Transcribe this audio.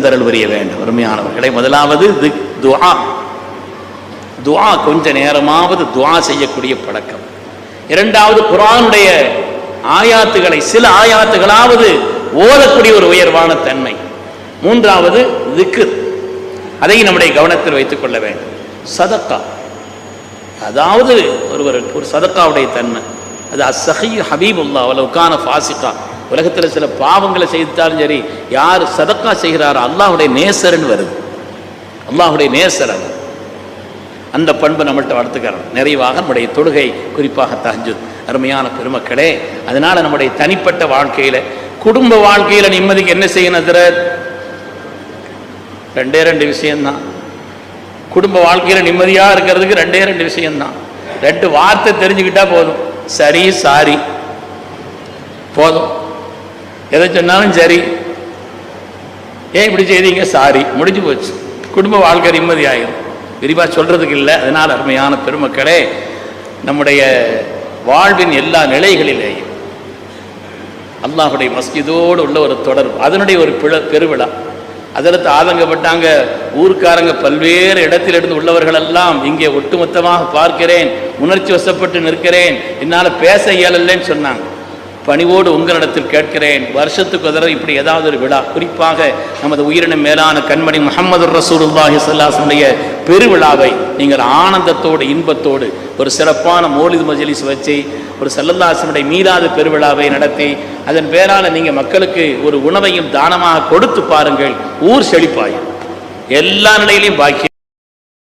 தரல் புரிய வேண்டும். அருமையானவர்களை, முதலாவது துஆ. துஆ கொஞ்ச நேரமாவது துஆ செய்யக்கூடிய பழக்கம். இரண்டாவது, குர்ஆனுடைய ஆயாத்துகளை சில ஆயாத்துகளாவது ஓதக்கூடிய ஒரு உயர்வான தன்மை. மூன்றாவது திக்ர், அதை நம்முடைய கவனத்தில் வைத்துக் கொள்ள வேண்டும். சதக்கா, அதாவது ஒரு சதக்காவுடைய தன்மை, அது அஸ்ஸஹி ஹபீபுல்லாஹ் வலவுகான ஃபாசிகா. உலகத்தில் சில பாவங்களை செய்தாலும் சரி, யார் சதக்கா செய்கிறாரோ அல்லாஹ்வுடைய நேசர்னு வருது. அல்லாஹ்வுடைய நேசர், அந்த பண்பு நம்மள்கிட்ட வளர்த்துக்கிறோம். நிறைவாக நம்முடைய தொழுகை, குறிப்பாக தஹஜ்ஜுத். அருமையான பெருமக்களே, அதனால நம்முடைய தனிப்பட்ட வாழ்க்கையில, குடும்ப வாழ்க்கையில நிம்மதிக்கு என்ன செய்யணும்? ரெண்டு விஷயம்தான். குடும்ப வாழ்க்கையில நிம்மதியா இருக்கிறதுக்கு ரெண்டு விஷயம்தான். 2 வார்த்தை தெரிஞ்சுக்கிட்டா போதும். சரி, சாரி போதும். எதை சொன்னாலும் சரி, ஏன் இப்படி செய்தீங்க, சாரி, முடிஞ்சு போச்சு. குடும்ப வாழ்க்கை நிம்மதி ஆயிரும். விரிவாக சொல்றதுக்கு இல்லை. அதனால் அருமையான பெருமக்களே, நம்முடைய வாழ்வின் எல்லா நிலைகளிலேயும் அல்லாஹுடைய மஸ்ஜிதோடு உள்ள ஒரு தொடர்பு, அதனுடைய ஒரு பெருவிழா. அதற்கு ஆதங்கப்பட்டாங்க ஊர்க்காரங்க, பல்வேறு இடத்திலிருந்து உள்ளவர்கள் எல்லாம் இங்கே ஒட்டுமொத்தமாக பார்க்கிறேன், உணர்ச்சி வசப்பட்டு நிற்கிறேன், என்னால் பேச இயலலைன்னு சொன்னாங்க. பணிவோடு உங்களிடத்தில் கேட்கிறேன், வருஷத்துக்கு ஒரு தடவை இப்படி ஏதாவது ஒரு விழா, குறிப்பாக நமது உயிரினம் மேலான கண்மணி முஹம்மது ரசூலுல்லாஹி ஸல்லல்லாஹு அலைஹி வஸல்லம் பெருவிழாவை நீங்கள் ஆனந்தத்தோடு இன்பத்தோடு ஒரு சிறப்பான மௌலிது மஜ்லிஸ் வச்சு, ஒரு ஸல்லல்லாஹு அலைஹி வஸல்லம் மீலாது பெருவிழாவை நடத்தி, அதன் பேரால் நீங்கள் மக்களுக்கு ஒரு உணவையும் தானமாக கொடுத்து பாருங்கள். ஊர் செழிப்பாயும், எல்லா நிலையிலையும் பாக்கி.